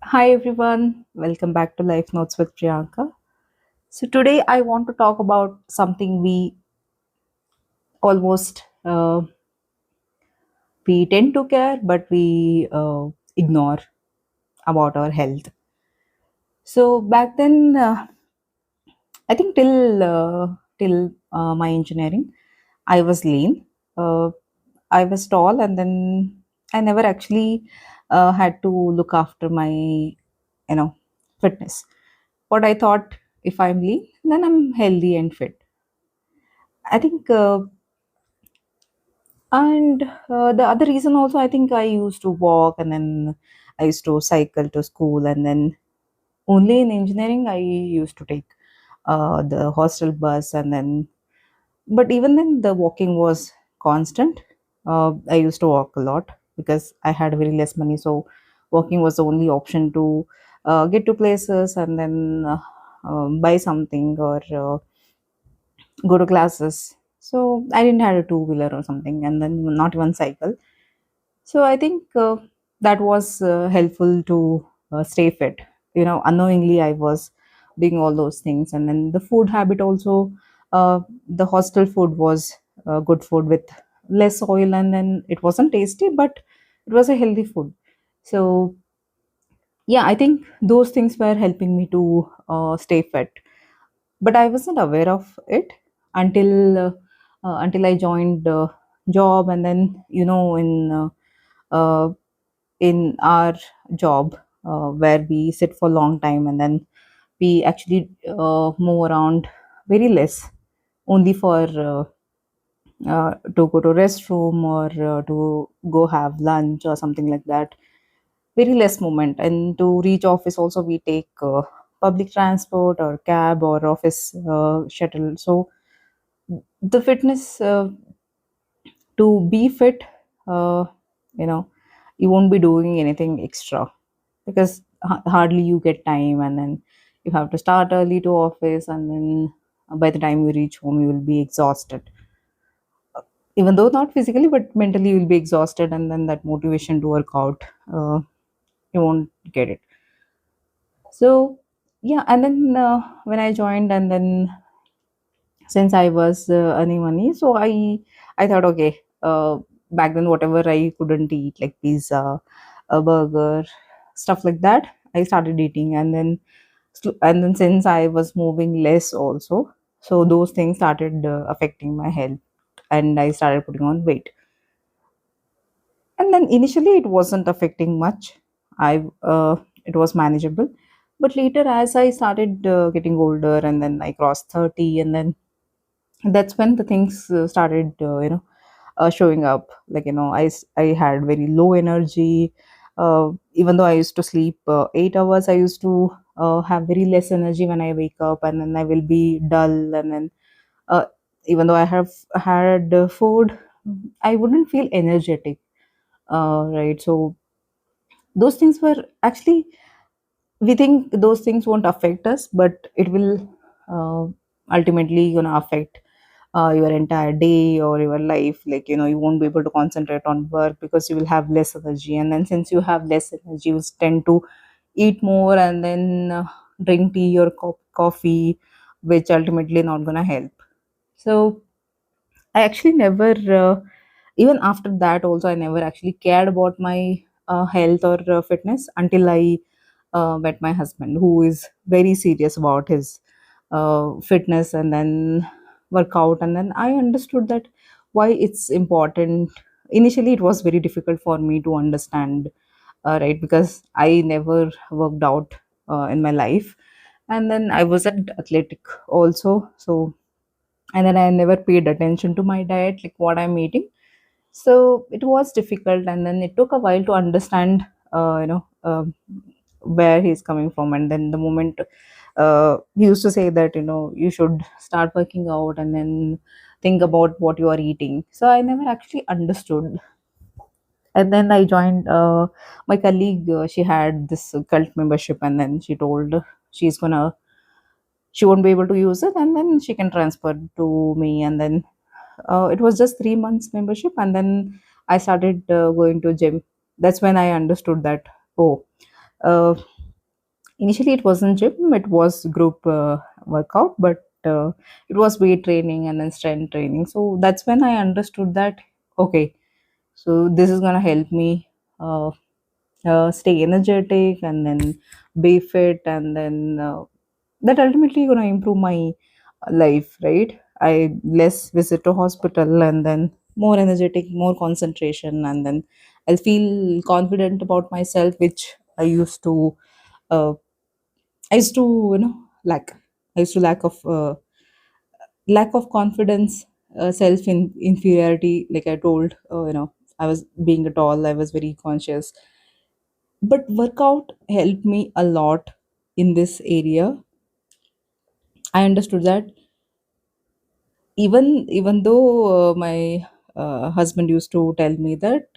Hi everyone, welcome back to Life Notes with Priyanka. So today I want to talk about something almost we tend to care, but we ignore about our health. So back then, I think till my engineering, I was lean. Uh, I was tall, and then I never actually had to look after my fitness. What I thought, if I'm lean, then I'm healthy and fit. I think, and the other reason also, I think I used to walk and then I used to cycle to school, and then only in engineering I used to take the hostel bus, and then, but even then, the walking was constant. I used to walk a lot because I had very less money, so walking was the only option to get to places and then buy something or go to classes. So I didn't have a two wheeler or something, and then not even cycle. So I think that was helpful to stay fit. Unknowingly I was doing all those things, and then the food habit also. The hostel food was good food with less oil, and then it wasn't tasty, but it was a healthy food. So yeah, I think those things were helping me to stay fit, but I wasn't aware of it until I joined job, and then uh, in our job where we sit for a long time, and then we actually move around very less, only for to go to restroom or to go have lunch or something like that. Very less movement, and to reach office also we take public transport or cab or office shuttle. So the fitness, to be fit, uh, you know you won't be doing anything extra because hardly you get time, and then you have to start early to office, and then by the time you reach home you will be exhausted, even though not physically but mentally you will be exhausted, and then that motivation to work out, uh, you won't get it. So yeah, and then when I joined, and then since I was earning money, so I thought, okay, back then whatever I couldn't eat, like pizza, a burger, stuff like that, I started eating, and then since I was moving less also, so those things started affecting my health, and I started putting on weight. And then initially it wasn't affecting much. It was manageable, but later as I started getting older, and then I crossed 30, and then that's when the things started showing up. Like, I had very low energy. Even though I used to sleep 8 hours, I used to have very less energy when I wake up, and then I will be dull, and then uh, even though I have had food, I wouldn't feel energetic, right? So those things were actually, we think those things won't affect us, but it will uh, ultimately affect your entire day or your life. Like, you won't be able to concentrate on work because you will have less energy, and then since you have less energy, you tend to eat more, and then drink tea or coffee, which ultimately not gonna help. So I actually never, even after that also, I never actually cared about my health or fitness until I met my husband, who is very serious about his fitness and then workout. And then I understood that why it's important. Initially, it was very difficult for me to understand, right? Because I never worked out in my life, and then I wasn't athletic also. So, and then I never paid attention to my diet, like what I'm eating. So it was difficult, and then it took a while to understand, where he's coming from. And then the moment he used to say that, you should start working out and then think about what you are eating. So I never actually understood. And then I joined my colleague. She had this cult membership, and then she told she's gonna she won't be able to use it, and then she can transfer to me. And then it was just 3 months membership, and then I started going to gym. That's when I understood that, oh, Initially, it wasn't gym; it was group workout, but it was weight training and then strength training. So that's when I understood that okay, so this is gonna help me uh, stay energetic and then be fit, and then that ultimately gonna improve my life, right? I less visit to hospital, and then more energetic, more concentration, and then I'll feel confident about myself, which uh, I used to, lack. I used to lack of confidence, self inferiority. Like I told, I was being a tall. I was very conscious, but workout helped me a lot in this area. I understood that even though my husband used to tell me that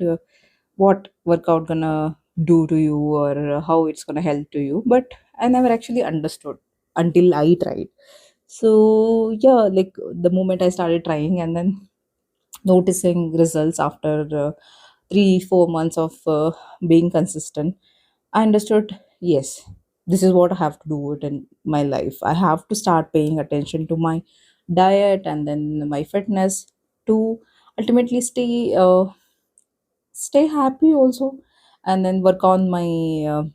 what workout gonna do to you, or how it's gonna help to you, but I never actually understood until I tried. So yeah, like the moment I started trying and then noticing results after 3 4 months of being consistent, I understood, yes, this is what I have to do it in my life. I have to start paying attention to my diet and then my fitness to ultimately stay happy also, and then work on my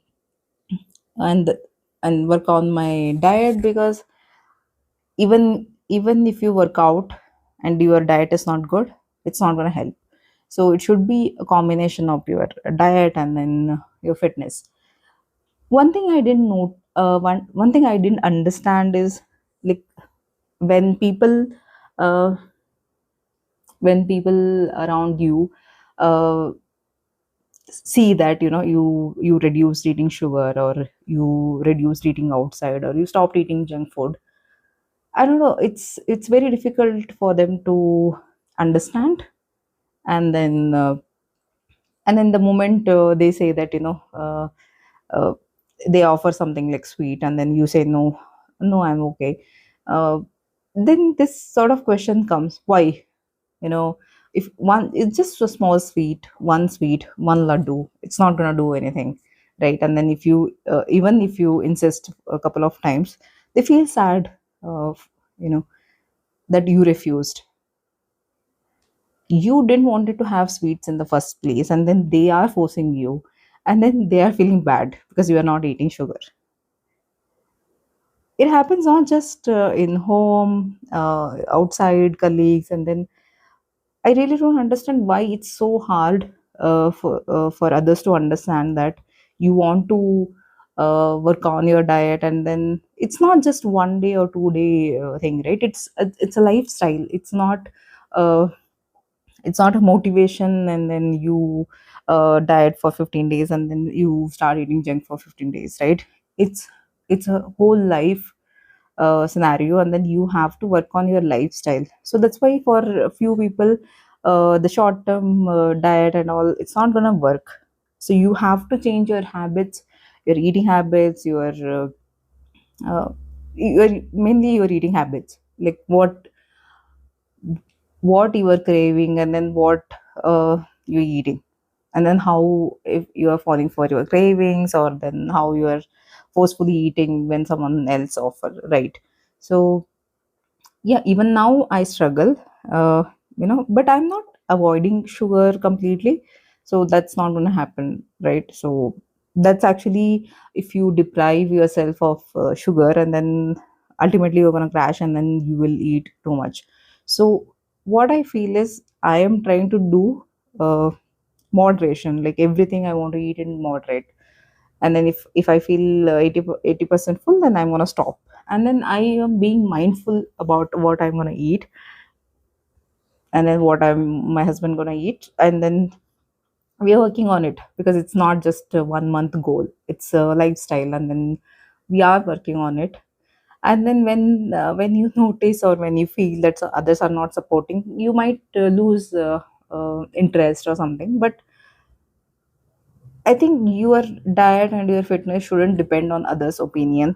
and work on my diet, because even if you work out and your diet is not good, it's not going to help. So it should be a combination of your diet and then your fitness. One thing I didn't know, one thing I didn't understand is, like, when people uh, when people around you uh, see that you reduced eating sugar, or you reduced eating outside, or you stopped eating junk food, I don't know, it's very difficult for them to understand. And then the moment they say that uh, they offer something like sweet, and then you say no, no, I'm okay. uh, then this sort of question comes, why? you know if one, it's just a small sweet, one laddu, it's not going to do anything, right? And then if you even if you insist a couple of times, they feel sad, you know that you refused. You didn't wanted to have sweets in the first place, and then they are forcing you, and then they are feeling bad because you are not eating sugar. It happens not just in home, outside colleagues, and then I really don't understand why it's so hard for others to understand that you want to work on your diet, and then it's not just 1 day or 2 day thing, right? It's a lifestyle. Uh, it's not a motivation, and then you diet for 15 days and then you start eating junk for 15 days, right? It's a whole life scenario, and then you have to work on your lifestyle. So that's why for a few people, the short term diet and all, it's not gonna work. So you have to change your habits, your eating habits, uh, mainly your eating habits, like what you are craving, and then what you're eating, and then how, if you are falling for your cravings, or then how you are forcefully eating when someone else offer, right? So yeah, even now I struggle, uh, but I'm not avoiding sugar completely, so that's not going to happen, right? So that's actually, if you deprive yourself of sugar, and then ultimately you're going to crash, and then you will eat too much. So what I feel is, I am trying to do uh, moderation, like everything I want to eat in moderate, and then if I feel 80% full, then I'm going to stop, and then I am being mindful about what I'm going to eat, and then what I'm my husband going to eat, and then we are working on it, because it's not just a 1 month goal, it's a lifestyle, and then we are working on it. And then when you notice, or when you feel that others are not supporting, you might lose interest or something, but I think your diet and your fitness shouldn't depend on others' opinion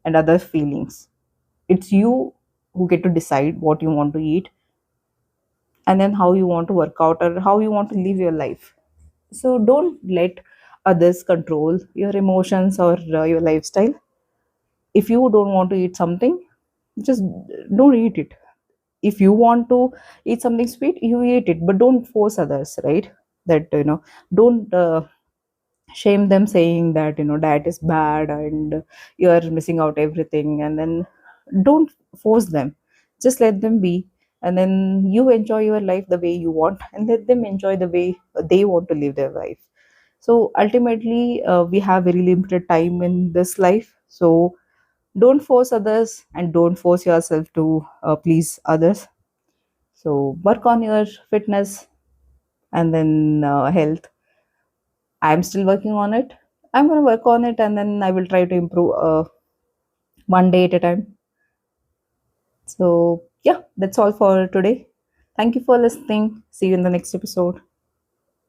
and other feelings. It's you who get to decide what you want to eat, and then how you want to work out, or how you want to live your life. So don't let others control your emotions or your lifestyle. If you don't want to eat something, just don't eat it. If you want to eat something sweet, you eat it, but don't force others, right? That, don't shame them, saying that, diet is bad and you're missing out everything, and then don't force them. Just let them be, and then you enjoy your life the way you want, and let them enjoy the way they want to live their life. So ultimately, we have very limited time in this life, so don't force others and don't force yourself to please others. So work on your fitness, and then health. I'm still working on it. I'm going to work on it, and then I will try to improve one day at a time. So, yeah, that's all for today. Thank you for listening. See you in the next episode.